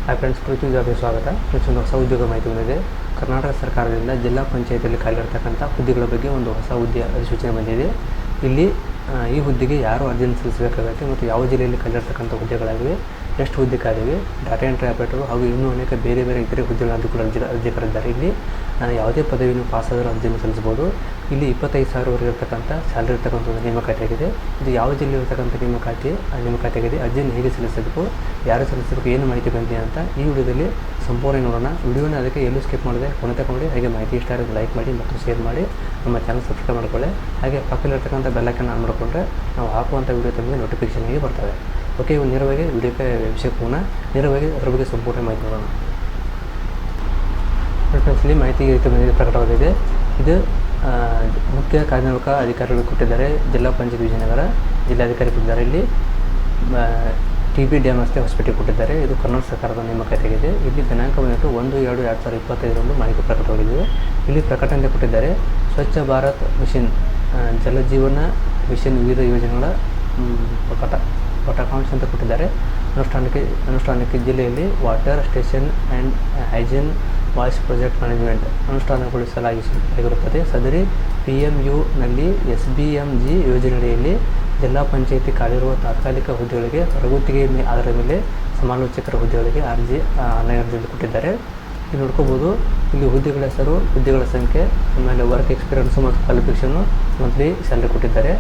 Hi friends, ಪೃಥ್ವಿ ಜಾಬ್ಗೆ ಸ್ವಾಗತ. Friends, ಒಂದು ಹೊಸ ಉದ್ಯೋಗ ಮಾಹಿತಿ ಬಂದಿದೆ. ಕರ್ನಾಟಕ ಸರ್ಕಾರದಿಂದ ಜಿಲ್ಲಾ ಪಂಚಾಯತಿಯಲ್ಲಿ ಖಾಲಿರ್ತಕ್ಕಂಥ ಹುದ್ದೆಗಳ ಬಗ್ಗೆ ಒಂದು ಹೊಸ ಹುದ್ದೆ ಅಧಿಸೂಚನೆ ಬಂದಿದೆ. ಇಲ್ಲಿ ಈ ಹುದ್ದೆಗೆ ಯಾರು ಅರ್ಜಿಯನ್ನು ಸಲ್ಲಿಸಬೇಕಾಗುತ್ತೆ ಮತ್ತು ಯಾವ ಜಿಲ್ಲೆಯಲ್ಲಿ ಖಾಲಿರ್ತಕ್ಕಂಥ ಹುದ್ದೆಗಳಾಗಿವೆ, ಎಷ್ಟು ಹುದ್ದೆ ಖಾಲಿವೆ, ಡಾಟಾ ಎಂಟ್ರಿ ಆಪರೇಟರು ಹಾಗೂ ಇನ್ನೂ ಅನೇಕ ಬೇರೆ ಇತರೆ ಹುದ್ದೆಗಳನ್ನು ಕೂಡ ಅರ್ಜಿ ಕರೆದಿದ್ದಾರೆ. ಇಲ್ಲಿ ಯಾವುದೇ ಪದವಿಯನ್ನು ಪಾಸಾದರೂ ಅರ್ಜಿಯನ್ನು ಸಲ್ಲಿಸಬಹುದು. ಇಲ್ಲಿ 25,000 ಇರತಕ್ಕಂಥ ಸ್ಯಾಲರಿ ಇರ್ತಕ್ಕಂಥ ಒಂದು ನೇಮಕಾತಿ ಆಗಿದೆ. ಇದು ಯಾವ ಜಿಲ್ಲೆ ಇರತಕ್ಕಂಥ ನೇಮಕಾತಿ ಆಗಿದೆ, ಅರ್ಜಿಯನ್ನು ಹೇಗೆ ಸಲ್ಲಿಸಬೇಕು, ಯಾರು ಸಲ್ಲಿಸಬೇಕು, ಏನು ಮಾಹಿತಿ ಬಂದಿದೆ ಅಂತ ಈ ವಿಡಿಯೋದಲ್ಲಿ ಸಂಪೂರ್ಣ ನೋಡೋಣ. ವಿಡಿಯೋನ ಅದಕ್ಕೆ ಎಲ್ಲೂ ಸ್ಕಿಪ್ ಮಾಡಿದೆ ಕೊನೆ ತಗೊಂಡು ಹಾಗೆ ಮಾಹಿತಿ ಇಷ್ಟ ಆದರೆ ಲೈಕ್ ಮಾಡಿ ಮತ್ತು ಶೇರ್ ಮಾಡಿ ನಮ್ಮ ಚಾನಲ್ ಸಬ್ಸ್ಕ್ರೈಬ್ ಮಾಡ್ಕೊಳ್ಳಿ. ಹಾಗೆ ಪಕ್ಕದಲ್ಲಿರ್ತಕ್ಕಂಥ ಬೆಲ್ಲೈಕನ್ ಆನ್ ಮಾಡಿಕೊಂಡ್ರೆ ನಾವು ಹಾಕುವಂಥ ವಿಡಿಯೋ ತಮಗೆ ನೋಟಿಫಿಕೇಷನ್ ಆಗಿ ಬರ್ತವೆ. ಓಕೆ, ಇವು ನೇರವಾಗಿ ವಿಡಿಯೋಕ್ಕೆ ವಿಷಯಕ್ಕೆ ಹೋಗೋಣ. ನೇರವಾಗಿ ಅದರ ಬಗ್ಗೆ ಸಂಪೂರ್ಣ ಮಾಹಿತಿ ನೋಡೋಣ. ಇಲ್ಲಿ ಮಾಹಿತಿ ಪ್ರಕಟವಾಗಿದೆ. ಇದು ಮುಖ್ಯ ಕಾರ್ಯನಿರ್ವಾಹಕ ಅಧಿಕಾರಿಗಳು ಕೊಟ್ಟಿದ್ದಾರೆ. ಜಿಲ್ಲಾ ಪಂಚಾಯತ್ ವಿಜಯನಗರ ಜಿಲ್ಲಾಧಿಕಾರಿ ಕೊಟ್ಟಿದ್ದಾರೆ. ಇಲ್ಲಿ TB ಡ್ಯಾಮ್ ರಸ್ತೆ ಹಾಸ್ಪಿಟಲ್ ಕೊಟ್ಟಿದ್ದಾರೆ. ಇದು ಕರ್ನಾಟಕ ಸರ್ಕಾರದ ನೇಮಕಾತಿಯಾಗಿದೆ. ಇಲ್ಲಿ ದಿನಾಂಕ ಬಂದಿಟ್ಟು 1/2/2025 ಮಾಹಿತಿ ಪ್ರಕಟವಾಗಿದೆ. ಇಲ್ಲಿ ಪ್ರಕಟಣೆ ಕೊಟ್ಟಿದ್ದಾರೆ. ಸ್ವಚ್ಛ ಭಾರತ್ ಮಿಷನ್, ಜಲಜೀವನ ಮಿಷನ್ ವಿವಿಧ ಯೋಜನೆಗಳ ಫಲಿತಾಂಶ ಅಂತ ಕೊಟ್ಟಿದ್ದಾರೆ. ಅನುಷ್ಠಾನಕ್ಕೆ ಜಿಲ್ಲೆಯಲ್ಲಿ water station and hygiene voice project management ಅನುಷ್ಠಾನಗೊಳಿಸಲಾಗಿರುತ್ತದೆ. ಸದರಿ PMUನಲ್ಲಿ SBMG ಯೋಜನೆಯಡಿಯಲ್ಲಿ ಜಿಲ್ಲಾ ಪಂಚಾಯಿತಿ ಖಾಲಿರುವ ತಾತ್ಕಾಲಿಕ ಹುದ್ದೆಗಳಿಗೆ ಹೊರಗುತ್ತಿಗೆ ಆಧಾರದ ಮೇಲೆ ಸಮಾಲೋಚಕರ ಹುದ್ದೆಗಳಿಗೆ ಅರ್ಜಿಯಲ್ಲಿ ಕೊಟ್ಟಿದ್ದಾರೆ. ಇಲ್ಲಿ ನೋಡ್ಕೋಬೋದು. ಇಲ್ಲಿ ಹುದ್ದೆಗಳ ಹೆಸರು, ಹುದ್ದೆಗಳ ಸಂಖ್ಯೆ, ಆಮೇಲೆ ವರ್ಕ್ ಎಕ್ಸ್ಪೀರಿಯನ್ಸು ಮತ್ತು ಕ್ವಾಲಿಫಿಕೇಷನು, ಮಂತ್ಲಿ ಸ್ಯಾಲರಿ ಕೊಟ್ಟಿದ್ದಾರೆ.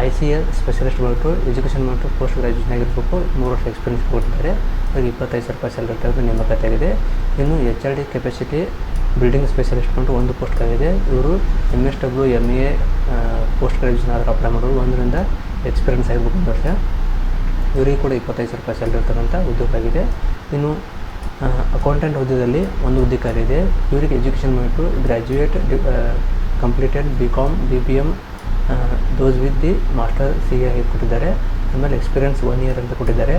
ICS ಸ್ಪೆಷಲಿಸ್ಟ್ ಬಂತು, ಎಜುಕೇಷನ್ ಬಂತು, ಪೋಸ್ಟ್ ಗ್ರಾಜುಯೇಷನ್ ಆಗಿರಬೇಕು, 3 ವರ್ಷ ಎಕ್ಸ್ಪೀರಿಯನ್ಸ್ ಕೊಟ್ಟಿದ್ದಾರೆ. ಹಾಗೆ 25,000 ಸ್ಯಾಲರಿ ಇರ್ತಕ್ಕಂಥ ನೇಮಕಾತಿ ಆಗಿದೆ. ಇನ್ನು HRD ಕೆಪಾಸಿಟಿ ಬಿಲ್ಡಿಂಗ್ ಸ್ಪೆಷಲಿಸ್ಟ್ ಬಂತು, 1 ಪೋಸ್ಟ್ ಆಗಿದೆ. ಇವರು MSW MA ಪೋಸ್ಟ್ ಗ್ರಾಜುಯೇಷನ್ ಆದರೆ ಅಪ್ಲೈ ಮಾಡೋದು, 1 ರಿಂದ ಎಕ್ಸ್ಪೀರಿಯನ್ಸ್ ಆಗಿರ್ಬೇಕು 1 ವರ್ಷ. ಇವರಿಗೆ ಕೂಡ 25,000 ಸ್ಯಾಲರಿ ಇರ್ತಕ್ಕಂಥ ಉದ್ಯೋಗ ಆಗಿದೆ. ಇನ್ನು ಅಕೌಂಟೆಂಟ್ ಹುದ್ದೆಯಲ್ಲಿ 1 ಹುದ್ದೆ ಖಾಲಿ ಇದೆ. ಇವರಿಗೆ ಎಜುಕೇಷನ್ ಬಂತು graduate completed BCom BBM those with the master CA ಆಗಿ ಕೊಟ್ಟಿದ್ದಾರೆ. ಆಮೇಲೆ ಎಕ್ಸ್ಪೀರಿಯನ್ಸ್ 1 ಇಯರ್ ಅಂತ ಕೊಟ್ಟಿದ್ದಾರೆ.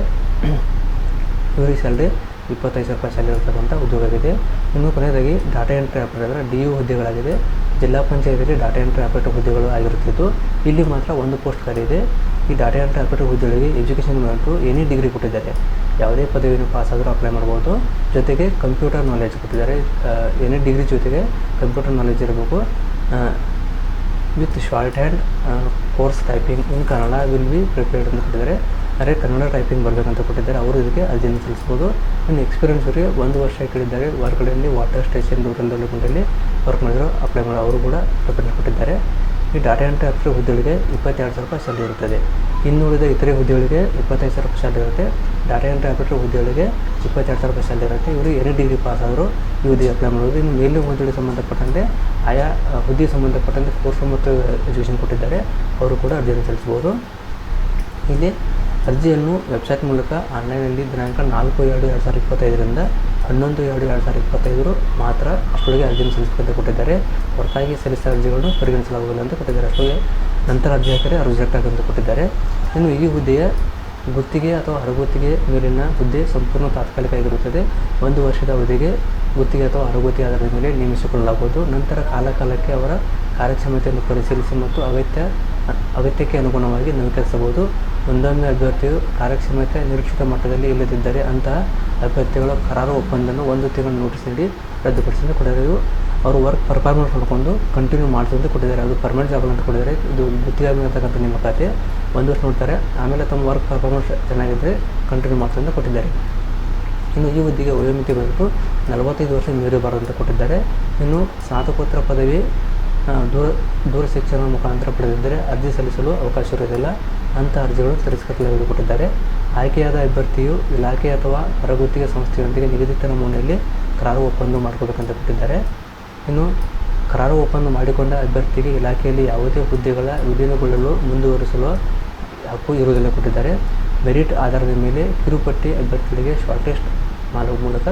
ಇವರಿಗೆ ಸ್ಯಾಲ್ರಿ 25,000 ಸ್ಯಾಲರಿ ಇರ್ತಕ್ಕಂಥ ಉದ್ಯೋಗ ಆಗಿದೆ. ಇನ್ನು ಕೊನೆಯದಾಗಿ ಡಾಟಾ ಎಂಟ್ರಿ ಆಪರೇಟರ್ DU ಹುದ್ದೆಗಳಾಗಿದೆ. ಜಿಲ್ಲಾ ಪಂಚಾಯತಿಯಲ್ಲಿ ಡಾಟಾ ಎಂಟ್ರಿ ಆಪರೇಟರ್ ಹುದ್ದೆಗಳು ಆಗಿರುತ್ತಿದ್ದು ಇಲ್ಲಿ ಮಾತ್ರ 1 ಪೋಸ್ಟ್ ಖಾಲಿ ಇದೆ. ಈ ಡಾಟಾ ಎಂಟ್ರಿ ಆಪರೇಟರ್ ಹುದ್ದೆಗಳಿಗೆ ಎಜುಕೇಷನ್ ಬಂತು ಎನಿ ಡಿಗ್ರಿ ಕೊಟ್ಟಿದ್ದಾರೆ. ಯಾವುದೇ ಪದವಿಯನ್ನು ಪಾಸಾದರೂ ಅಪ್ಲೈ ಮಾಡ್ಬೋದು. ಜೊತೆಗೆ ಕಂಪ್ಯೂಟರ್ ನಾಲೆಜ್ ಕೊಟ್ಟಿದ್ದಾರೆ. ಎನಿ ಡಿಗ್ರಿ ಜೊತೆಗೆ ಕಂಪ್ಯೂಟರ್ ನಾಲೆಜ್ ಇರಬೇಕು. With short hand course typing in Kannada will be prepared ಅಂತ ಕೊಟ್ಟಿದ್ದಾರೆ. ಅಂದರೆ ಕನ್ನಡ ಟೈಪಿಂಗ್ ಬರಬೇಕಂತ ಕೊಟ್ಟಿದ್ದಾರೆ. ಅವರು ಇದಕ್ಕೆ ಅರ್ಜಿಯನ್ನು ಸಲ್ಲಿಸ್ಬೋದು. ಇನ್ನು ಎಕ್ಸ್ಪೀರಿಯನ್ಸ್ ಅವರಿಗೆ 1 ವರ್ಷ ಕೇಳಿದ್ದಾರೆ. ಹೊರಗಡೆಯಲ್ಲಿ ವಾಟರ್ ಸ್ಟೇಷನ್ ರೂರಲ್ ಡೆವಲಪ್ಮೆಂಟಲ್ಲಿ ವರ್ಕ್ ಮಾಡಿದ್ರು ಅಪ್ಲೈ ಮಾಡಿ ಅವರು ಕೂಡ ಪ್ರಿಪೇರ್ ಕೊಟ್ಟಿದ್ದಾರೆ. ಈ ಡಾಟಾ ಎಂಟ್ರಿ ಆಪರೇಟರ್ ಹುದ್ದೆಗಳಿಗೆ 22,000 ಸ್ಯಾಲರಿ ಇರುತ್ತದೆ. ಇನ್ನುಳಿದ ಇತರೆ ಹುದ್ದೆಗಳಿಗೆ 25,000 ಸ್ಯಾಲರಿ ಇರುತ್ತೆ. ಡಾಟಾ ಎಂಟ್ರಿ ಆಪರೇಟರ್ ಹುದ್ದೆಗಳಿಗೆ 22,000 ಸ್ಯಾಲರಿ ಇರುತ್ತೆ. ಇವರು ಎನಿ ಡಿಗ್ರಿ ಪಾಸ್ ಆದರೂ ಈ ಹುದ್ದೆ ಅಪ್ಲೈ ಮಾಡೋದು. ಇನ್ನು ಮೇಲಿನ ಹುದ್ದೆಗೆ ಸಂಬಂಧಪಟ್ಟಂತೆ ಆಯಾ ಹುದ್ದೆಗೆ ಸಂಬಂಧಪಟ್ಟಂತೆ ಕೋರ್ಸ್ ಮತ್ತು ಎಜುಕೇಷನ್ ಕೊಟ್ಟಿದ್ದಾರೆ. ಅವರು ಕೂಡ ಅರ್ಜಿಯನ್ನು ಸಲ್ಲಿಸ್ಬೋದು. ಇಲ್ಲಿ ಅರ್ಜಿಯನ್ನು ವೆಬ್ಸೈಟ್ ಮೂಲಕ ಆನ್ಲೈನಲ್ಲಿ ದಿನಾಂಕ 4/2/2025 11/2/2025 ಮಾತ್ರ ಅಷ್ಟೊಳಗೆ ಅರ್ಜಿಯನ್ನು ಸಲ್ಲಿಸಬೇಕಂತ ಕೊಟ್ಟಿದ್ದಾರೆ. ಹೊರತಾಗಿ ಸಲ್ಲಿಸಿದ ಅರ್ಜಿಗಳನ್ನು ಪರಿಗಣಿಸಲಾಗುವುದಿಲ್ಲ ಅಂತ ಕೊಟ್ಟಿದ್ದಾರೆ. ಅಷ್ಟೊಳಗೆ ನಂತರ ಅರ್ಜಿ ಹಾಕಿದರೆ ಅದು ರಿಜೆಕ್ಟ್ ಆಗುವಂತ ಕೊಟ್ಟಿದ್ದಾರೆ. ಇನ್ನು ಈ ಹುದ್ದೆಯ ಗುತ್ತಿಗೆ ಅಥವಾ ಹೊರಗುತ್ತಿಗೆ ಮೇಲಿನ ಹುದ್ದೆ ಸಂಪೂರ್ಣ ತಾತ್ಕಾಲಿಕ ಆಗಿರುತ್ತದೆ. 1 ವರ್ಷದ ಅವಧಿಗೆ ಗುತ್ತಿಗೆ ಅಥವಾ ಹೊರಗುತ್ತಿಗೆ ಆಧಾರದ ಮೇಲೆ ನೇಮಿಸಿಕೊಳ್ಳಲಾಗುವುದು. ನಂತರ ಕಾಲಕಾಲಕ್ಕೆ ಅವರ ಕಾರ್ಯಕ್ಷಮತೆಯನ್ನು ಪರಿಶೀಲಿಸಿ ಮತ್ತು ಅಗತ್ಯಕ್ಕೆ ಅನುಗುಣವಾಗಿ ನವೀಕರಿಸಬಹುದು. ಒಂದೊಮ್ಮೆ ಅಭ್ಯರ್ಥಿಯು ಕಾರ್ಯಕ್ಷಮತೆ ನಿರೀಕ್ಷಿತ ಮಟ್ಟದಲ್ಲಿ ಇಲ್ಲದಿದ್ದರೆ ಅಂತಹ ಅಭ್ಯರ್ಥಿಗಳ ಕರಾರು ಒಪ್ಪಂದವನ್ನು 1 ತಿಂಗಳ ನೋಟಿಸ್ ನೀಡಿ ರದ್ದುಪಡಿಸಿದ ಕೊಟ್ಟಿದ್ದಾರೆ. ಅವರು ವರ್ಕ್ ಪರ್ಫಾರ್ಮೆನ್ಸ್ ನೋಡಿಕೊಂಡು ಕಂಟಿನ್ಯೂ ಮಾಡ್ತಂತ ಕೊಟ್ಟಿದ್ದಾರೆ. ಅದು ಪರ್ಮನೆಂಟ್ ಜಾಬ್ ಅಂತ ಕೊಟ್ಟಿದ್ದಾರೆ. ಇದು ಗುತ್ತಿಗೆ ಆಗಿರ್ತಕ್ಕಂಥ ನೇಮಕಾತಿ 1 ವರ್ಷ ನೋಡ್ತಾರೆ. ಆಮೇಲೆ ತಮ್ಮ ವರ್ಕ್ ಪರ್ಫಾರ್ಮೆನ್ಸ್ ಚೆನ್ನಾಗಿದ್ದರೆ ಕಂಟಿನ್ಯೂ ಮಾಡ್ತಂತ ಕೊಟ್ಟಿದ್ದಾರೆ. ಇನ್ನು ಈ ಹುದ್ದೆಗೆ ವಯೋಮಿತಿ ಬಂದು 45 ವರ್ಷ ಮೀರಬಾರದು ಅಂತ ಕೊಟ್ಟಿದ್ದಾರೆ. ಇನ್ನು ಸ್ನಾತಕೋತ್ತರ ಪದವಿ ದೂರ ಶಿಕ್ಷಣ ಮುಖಾಂತರ ಪಡೆದಿದ್ದರೆ ಅರ್ಜಿ ಸಲ್ಲಿಸಲು ಅವಕಾಶ ಇರುವುದಿಲ್ಲ. ಅಂಥ ಅರ್ಜಿಗಳನ್ನು ತಿರಸ್ಕರಿಸಲಾಗಿದೆ ಕೊಟ್ಟಿದ್ದಾರೆ. ಆಯ್ಕೆಯಾದ ಅಭ್ಯರ್ಥಿಯು ಇಲಾಖೆ ಅಥವಾ ಹೊರಗುತ್ತಿಗೆ ಸಂಸ್ಥೆಯೊಂದಿಗೆ ನಿಗದಿತ ನಮೂನೆಯಲ್ಲಿ ಕರಾರು ಒಪ್ಪಂದ ಮಾಡಿಕೊಳ್ಬೇಕಂತ ಕೊಟ್ಟಿದ್ದಾರೆ. ಇನ್ನು ಕರಾರು ಒಪ್ಪಂದ ಮಾಡಿಕೊಂಡ ಅಭ್ಯರ್ಥಿಗೆ ಇಲಾಖೆಯಲ್ಲಿ ಯಾವುದೇ ಹುದ್ದೆಗಳ ವಿಲೀನಗೊಳ್ಳಲು ಮುಂದುವರಿಸಲು ಹಕ್ಕು ಇರುವುದಿಲ್ಲ ಕೊಟ್ಟಿದ್ದಾರೆ. ಮೆರಿಟ್ ಆಧಾರದ ಮೇಲೆ ಕಿರುಪಟ್ಟಿ ಅಭ್ಯರ್ಥಿಗಳಿಗೆ ಶಾರ್ಟ್ ಲಿಸ್ಟ್ ಮಾಡುವ ಮೂಲಕ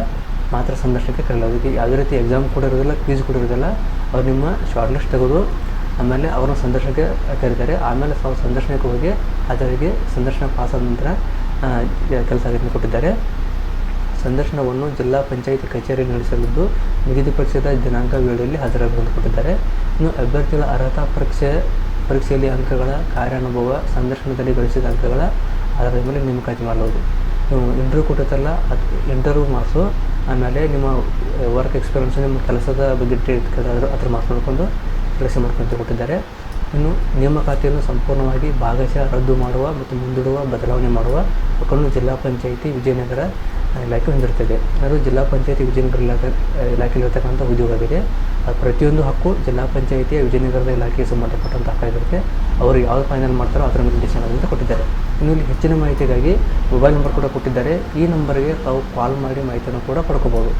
ಮಾತ್ರ ಸಂದರ್ಶನಕ್ಕೆ ಕರೆಯಲಾಗಿದೆ. ಯಾವುದೇ ರೀತಿ ಎಕ್ಸಾಮ್ ಕೂಡ ಇರೋದಿಲ್ಲ, ಕ್ವಿಜ್ ಕೂಡ ಇರೋದಿಲ್ಲ. ಅವ್ರು ನಿಮ್ಮ ಶಾರ್ಟ್ ಲಿಸ್ಟ್ ತೆಗೆದು ಆಮೇಲೆ ಅವ್ರನ್ನ ಸಂದರ್ಶನಕ್ಕೆ ಕರೀತಾರೆ. ಆಮೇಲೆ ಸಂದರ್ಶನಕ್ಕೆ ಹೋಗಿ ಅದರಿಗೆ ಸಂದರ್ಶನ ಪಾಸಾದ ನಂತರ ಕೆಲಸ ಕೊಟ್ಟಿದ್ದಾರೆ. ಸಂದರ್ಶನವನ್ನು ಜಿಲ್ಲಾ ಪಂಚಾಯಿತಿ ಕಚೇರಿ ನಡೆಸಲಿದ್ದು ನಿಗದಿಪಡಿಸಿದ ದಿನಾಂಕ ವೇಳೆಯಲ್ಲಿ ಹಾಜರಾಗುವಂತೆ ಕೊಟ್ಟಿದ್ದಾರೆ. ಇನ್ನು ಅಭ್ಯರ್ಥಿಗಳ ಅರ್ಹತಾ ಪರೀಕ್ಷೆಯಲ್ಲಿ ಅಂಕಗಳ ಕಾರ್ಯಾನುಭವ ಸಂದರ್ಶನದಲ್ಲಿ ಗಳಿಸಿದ ಅಂಕಗಳ ಆಧಾರದ ಮೇಲೆ ನೇಮಕಾತಿ ಮಾಡಲಾಗುವುದು. ನೀವು ಇಂಟರ್ವ್ಯೂ ಕೊಟ್ಟಿರ್ತಲ್ಲ ಅದು ಇಂಟರ್ವ್ಯೂ ಮಾರ್ಕ್ಸು, ಆಮೇಲೆ ನಿಮ್ಮ ವರ್ಕ್ ಎಕ್ಸ್ಪೀರಿಯನ್ಸು, ನಿಮ್ಮ ಕೆಲಸದ ಬಗ್ಗೆ ಅದ್ರ ಮಾರ್ಕ್ಸ್ ನೋಡಿಕೊಂಡು ಸೆಲೆಕ್ಷನ್ ಮಾಡ್ಕೊಂತ ಕೊಟ್ಟಿದ್ದಾರೆ. ಇನ್ನು ನೇಮಕಾತಿಯನ್ನು ಸಂಪೂರ್ಣವಾಗಿ ಭಾಗಶಃ ರದ್ದು ಮಾಡುವ ಮತ್ತು ಮುಂದೂಡುವ ಬದಲಾವಣೆ ಮಾಡುವ ಹಕ್ಕನ್ನು ಜಿಲ್ಲಾ ಪಂಚಾಯಿತಿ ವಿಜಯನಗರ ಇಲಾಖೆ ಹೊಂದಿರುತ್ತದೆ. ಅದು ಜಿಲ್ಲಾ ಪಂಚಾಯಿತಿ ವಿಜಯನಗರ ಇಲಾಖೆಯಲ್ಲಿರ್ತಕ್ಕಂಥ ಉದ್ಯೋಗವಾಗಿದೆ. ಅದು ಪ್ರತಿಯೊಂದು ಹಕ್ಕು ಜಿಲ್ಲಾ ಪಂಚಾಯಿತಿಯ ವಿಜಯನಗರದ ಇಲಾಖೆಗೆ ಸಂಬಂಧಪಟ್ಟಂಥ ಹಕ್ಕಾಗಿರುತ್ತೆ. ಅವರು ಯಾವುದು ಫೈನಲ್ ಮಾಡ್ತಾರೋ ಅದರ ಮೇಲೆ ಡಿಸಿಷನ್ ಅಂತ ಕೊಟ್ಟಿದ್ದಾರೆ. ಇನ್ನು ಇಲ್ಲಿ ಹೆಚ್ಚಿನ ಮಾಹಿತಿಗಾಗಿ ಮೊಬೈಲ್ ನಂಬರ್ ಕೂಡ ಕೊಟ್ಟಿದ್ದಾರೆ. ಈ ನಂಬರ್ಗೆ ತಾವು ಕಾಲ್ ಮಾಡಿ ಮಾಹಿತಿಯನ್ನು ಕೂಡ ಪಡ್ಕೋಬೋದು.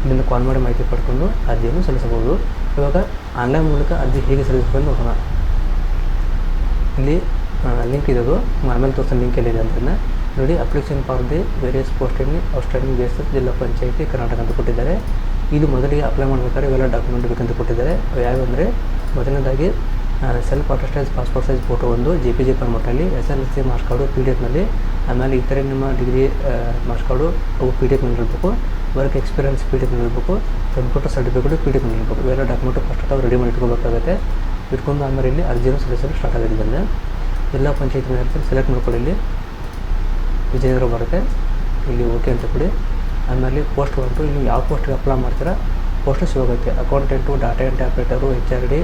ಇಲ್ಲಿಂದ ಕಾಲ್ ಮಾಡಿ ಮಾಹಿತಿ ಪಡ್ಕೊಂಡು ಅರ್ಜಿಯನ್ನು ಸಲ್ಲಿಸಬಹುದು. ಇವಾಗ ಆನ್ಲೈನ್ ಮೂಲಕ ಅರ್ಜಿ ಹೇಗೆ ಸಲ್ಲಿಸಬೇಕು ನೋಡೋಣ. ಇಲ್ಲಿ ಲಿಂಕ್ ಇರೋದು ಆಮೇಲೆ ತೋರಿಸೋ ಲಿಂಕ್ ಎಲ್ಲಿದೆ ಅಂತಂದರೆ ನೋಡಿ, application for the various post in outstanding basis ಜಿಲ್ಲಾ ಪಂಚಾಯಿತಿ ಕರ್ನಾಟಕ ಅಂತ ಕೊಟ್ಟಿದ್ದಾರೆ. ಇದು ಮೊದಲಿಗೆ ಅಪ್ಲೈ ಮಾಡಬೇಕಾದ್ರೆ ಇವೆಲ್ಲ ಡಾಕ್ಯುಮೆಂಟ್ ಬೇಕಂತ ಕೊಟ್ಟಿದ್ದಾರೆ. ಯಾವೆಂದರೆ ಮೊದಲನೇದಾಗಿ self attested passport size photo ಒಂದು JPG ಫಾರ್ಮೆಟಲ್ಲಿ, SSLC ಮಾರ್ಕ್ಸ್ ಕಾರ್ಡು PDF-ನಲ್ಲಿ, ಆಮೇಲೆ ಇತರೆ ನಿಮ್ಮ ಡಿಗ್ರಿ ಮಾರ್ಕ್ಸ್ ಕಾರ್ಡು ಅವು PDF-ನಲ್ಲಿ ಇರಬೇಕು, ವರ್ಕ್ ಎಕ್ಸ್ಪೀರಿಯನ್ಸ್ PDF-ನಲ್ಲಿ ಇರಬೇಕು, ಕಂಪ್ಯೂಟರ್ ಸರ್ಟಿಫಿಕೇಟು PDF-ನಲ್ಲಿ ಇರಬೇಕು. ಇವೆಲ್ಲ ಡಾಕ್ಯುಮೆಂಟು ಫಸ್ಟ್ ತಾವು ರೆಡಿ ಮಾಡಿ ಇಟ್ಕೋಬೇಕಾಗುತ್ತೆ. ಇಟ್ಕೊಂಡು ಆಮೇಲೆ ಇಲ್ಲಿ ಅರ್ಜಿಯನ್ನು ಸಲ್ಲಿಸಲು ಸ್ಟಾರ್ಟ್ ಆಗಿದೆ. ಅಂದರೆ ಜಿಲ್ಲಾ ಪಂಚಾಯತ್ ಮೇಲೆ ಸೆಲೆಕ್ಟ್ ಮಾಡ್ಕೊಳ್ಳಿ. ಇಲ್ಲಿ ವಿಜಯನಗರ ಬರುತ್ತೆ, ಇಲ್ಲಿ ಓಕೆ ಅಂತ ಕೊಡಿ. ಆಮೇಲೆ ಪೋಸ್ಟ್ ಬಂತು, ಇಲ್ಲಿ ಯಾವ ಪೋಸ್ಟ್ಗೆ ಅಪ್ಲೈ ಮಾಡ್ತೀರಾ ಪೋಸ್ಟು ಸಿಗೋಗುತ್ತೆ. Accountant, data entry operator, HRD,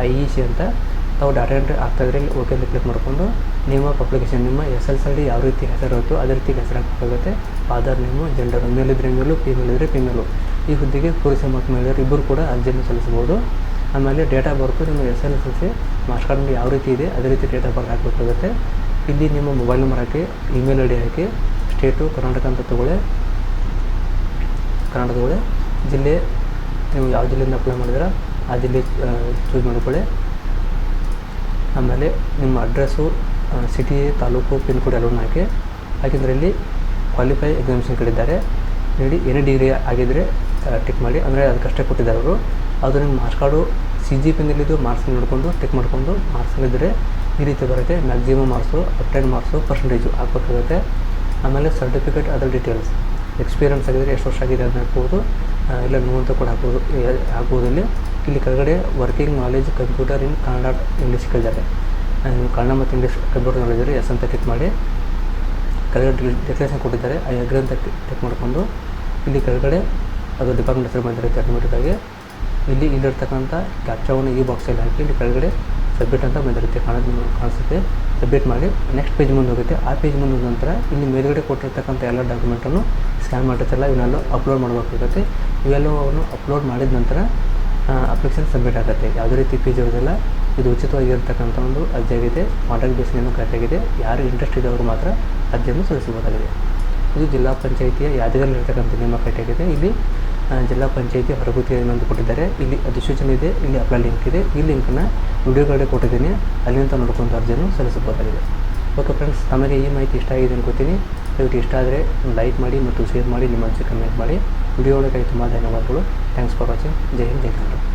IEC ಅಂತ ತಾವು ಡಾಟಾ ಎಂಟ್ರಿ ಆಗ್ತಾಯಿದ್ರೆ ಇಲ್ಲಿ ಓಕೆ ಅಂತ ಕ್ಲಿಕ್ ಮಾಡಿಕೊಂಡು ನೇಮ್ ಆಫ್ ಅಪ್ಲಿಕೇಶನ್, ನಿಮ್ಮ SSLC ಯಾವ ರೀತಿ ಹೆಸರು ಇರುತ್ತೋ ಅದೇ ರೀತಿ ಹೆಸರು ಹಾಕಬೇಕಾಗುತ್ತೆ. ಆಧಾರ್ ನೇಮು, ಜೆಂಡರು, ಮೇಲ್ ಇದ್ದರೆ ಮೇಲು, ಫೀಮೇಲ್ ಇದ್ದರೆ ಫೀಮೇಲು. ಈ ಹುದ್ದೆಗೆ ಪುರುಷ ಮತ್ತು ಮಹಿಳೆಯರು ಇಬ್ಬರು ಕೂಡ ಅರ್ಜಿಯನ್ನು ಸಲ್ಲಿಸಬಹುದು. ಆಮೇಲೆ ಡೇಟ್ ಆಫ್ ಬರ್ತು ನಿಮ್ಮ SSLC ಮಾರ್ಕ್ಸ್ ಕಾರ್ಡ್ನಲ್ಲಿ ಯಾವ ರೀತಿ ಇದೆ ಅದೇ ರೀತಿ ಡೇಟ್ ಆಫ್ ಬರ್ತ್ ಹಾಕಬೇಕಾಗುತ್ತೆ. ಇಲ್ಲಿ ನಿಮ್ಮ ಮೊಬೈಲ್ ನಂಬರ್ ಹಾಕಿ, ಇಮೇಲ್ ID ಹಾಕಿ, ಸ್ಟೇಟು ಕರ್ನಾಟಕ ಅಂತ ತೊಗೊಳ್ಳಿ, ಜಿಲ್ಲೆ ನೀವು ಯಾವ ಜಿಲ್ಲೆಯಿಂದ ಅಪ್ಲೈ ಮಾಡಿದ್ರೆ ಆ ಜಿಲ್ಲೆ ಚೂಸ್ ಮಾಡಿಕೊಳ್ಳಿ. ಆಮೇಲೆ ನಿಮ್ಮ address, city, taluk, pin code ಎಲ್ಲವನ್ನೂ ಹಾಕಿದ್ರೆ ಇಲ್ಲಿ ಕ್ವಾಲಿಫೈ ಎಕ್ಸಾಮಿನೇಷನ್ ಕಡಿದ್ದಾರೆ ನೋಡಿ. ಏನೇ ಡಿಗ್ರಿ ಆಗಿದ್ದರೆ ಟಿಕ್ ಮಾಡಿ, ಅಂದರೆ ಅದಕ್ಕಷ್ಟೇ ಕೊಟ್ಟಿದ್ದಾರೆ ಅವರು. ಅದು ನಿಮ್ಮ ಮಾರ್ಕ್ಸ್ ಕಾರ್ಡು CGPನಲ್ಲಿದ್ದು ಮಾರ್ಕ್ಸ್ ನೋಡಿಕೊಂಡು ಟಿಕ್ ಮಾಡಿಕೊಂಡು ಮಾರ್ಕ್ಸ್ಗಳಿದ್ದರೆ ಈ ರೀತಿ ಬರುತ್ತೆ. Maximum marks, obtain marks, percentage ಹಾಕಬೇಕಾಗುತ್ತೆ. ಆಮೇಲೆ ಸರ್ಟಿಫಿಕೇಟ್, ಅದರ್ ಡೀಟೇಲ್ಸ್, ಎಕ್ಸ್ಪೀರಿಯನ್ಸ್ ಆಗಿದ್ದರೆ ಎಷ್ಟು ವರ್ಷ ಆಗಿದೆ ಅದನ್ನ ಹಾಕ್ಬೋದು, ಇಲ್ಲ ನೋಂತ ಕೂಡ ಹಾಕ್ಬೋದು. ಇಲ್ಲಿ ಕೆಳಗಡೆ ವರ್ಕಿಂಗ್ ನಾಲೆಜ್ ಕಂಪ್ಯೂಟರ್ ಇನ್ ಕನ್ನಡ, ಇಂಗ್ಲೀಷ್ ಕೇಳಿದ್ದಾರೆ. ಕನ್ನಡ ಮತ್ತು ಇಂಗ್ಲೀಷ್ ಕಂಪ್ಯೂಟರ್ ನಾಲೆಜ್ ಇದ್ದರೆ ಎಸ್ ಅಂತ ಟಿಕ್ ಮಾಡಿ. ಕೆಳಗಡೆ ಡೆಕ್ಲೇಷನ್ ಕೊಟ್ಟಿದ್ದಾರೆ, ಆ ಅಗ್ರಿ ಅಂತ ಟಿಕ್ ಮಾಡಿಕೊಂಡು ಇಲ್ಲಿ ಕೆಳಗಡೆ ಅದು ಡಿಪಾರ್ಟ್ಮೆಂಟ್ ಹೆಸರು ಬಂದಿರುತ್ತೆ ಆಟೋಮೆಟಿಕ್ಕಾಗಿ. ಇಲ್ಲಿರ್ತಕ್ಕಂಥ ಕ್ಯಾಪ್ಚಾವನ್ನು ಈ ಬಾಕ್ಸಲ್ಲಿ ಹಾಕಿ ಇಲ್ಲಿ ಕೆಳಗಡೆ ಸಬ್ಮಿಟ್ ಅಂತ ಬಂದಿರುತ್ತೆ, ಕಾಣಿಸುತ್ತೆ. ಸಬ್ಮಿಟ್ ಮಾಡಿ ನೆಕ್ಸ್ಟ್ ಪೇಜ್ ಮುಂದೆ ಹೋಗುತ್ತೆ. ಆ ಪೇಜ್ ಮುಂದೆ ಹೋದ ನಂತರ ಇಲ್ಲಿ ಮೇಲ್ಗಡೆ ಕೊಟ್ಟಿರ್ತಕ್ಕಂಥ ಎಲ್ಲ ಡಾಕ್ಯುಮೆಂಟನ್ನು ಸ್ಕ್ಯಾನ್ ಮಾಡಿರ್ತಾರಲ್ಲ ಇವನ್ನೆಲ್ಲ ಅಪ್ಲೋಡ್ ಮಾಡಬೇಕಾಗುತ್ತೆ. ಇವೆಲ್ಲವನ್ನು ಅಪ್ಲೋಡ್ ಮಾಡಿದ ನಂತರ ಅಪ್ಲಿಕೇಶನ್ ಸಬ್ಮಿಟ್ ಆಗುತ್ತೆ. ಯಾವುದೇ ರೀತಿ ಫೀಸ್ ಇರೋದಿಲ್ಲ. ಇದು ಉಚಿತವಾಗಿರ್ತಕ್ಕಂಥ ಒಂದು ಅರ್ಜಿಯಾಗಿದೆ. ಕಾಂಟ್ಯಾಕ್ಟ್ ಬೇಸ್ನೇನು ಕರೆಕ್ಟಾಗಿದೆ. ಯಾರು ಇಂಟ್ರೆಸ್ಟ್ ಇದ್ದವರು ಮಾತ್ರ ಅರ್ಜಿಯನ್ನು ಸಲ್ಲಿಸಬಹುದಾಗಿದೆ. ಇದು ಜಿಲ್ಲಾ ಪಂಚಾಯಿತಿಯ ಯಾದಗಿರಿಯಲ್ಲಿರ್ತಕ್ಕಂಥ ನೇಮಕಾತಿಯಾಗಿದೆ. ಇಲ್ಲಿ ಜಿಲ್ಲಾ ಪಂಚಾಯಿತಿ ಹೊರಗುತ್ತಿ ಎಂದು ಕೊಟ್ಟಿದ್ದಾರೆ. ಇಲ್ಲಿ ಅಧಿಸೂಚನೆ ಇದೆ, ಇಲ್ಲಿ ಅಪ್ಲೈ ಲಿಂಕ್ ಇದೆ. ಈ ಲಿಂಕನ್ನು ವಿಡಿಯೋಗಳಿಗೆ ಕೊಟ್ಟಿದ್ದೀನಿ, ಅಲ್ಲಿಂದ ನೋಡ್ಕೊಂಡು ಅರ್ಜಿಯನ್ನು ಸಲ್ಲಿಸಬಹುದಾಗಿದೆ. ಓಕೆ ಫ್ರೆಂಡ್ಸ್, ತಮಗೆ ಈ ಮಾಹಿತಿ ಇಷ್ಟ ಆಗಿದೆ ಅನ್ಕೋತೀನಿ. ದಯವಿಟ್ಟು ಇಷ್ಟ ಆದರೆ ಲೈಕ್ ಮಾಡಿ ಮತ್ತು ಶೇರ್ ಮಾಡಿ, ನಿಮ್ಮ ಅನಿಸಿಕೆ ಕಮೆಂಟ್ ಮಾಡಿ. ವಿಡಿಯೋ ಒಳಗೆ ತುಂಬ ಧನ್ಯವಾದಗಳು. Thanks for watching. Jai Hind, Jai Kannada.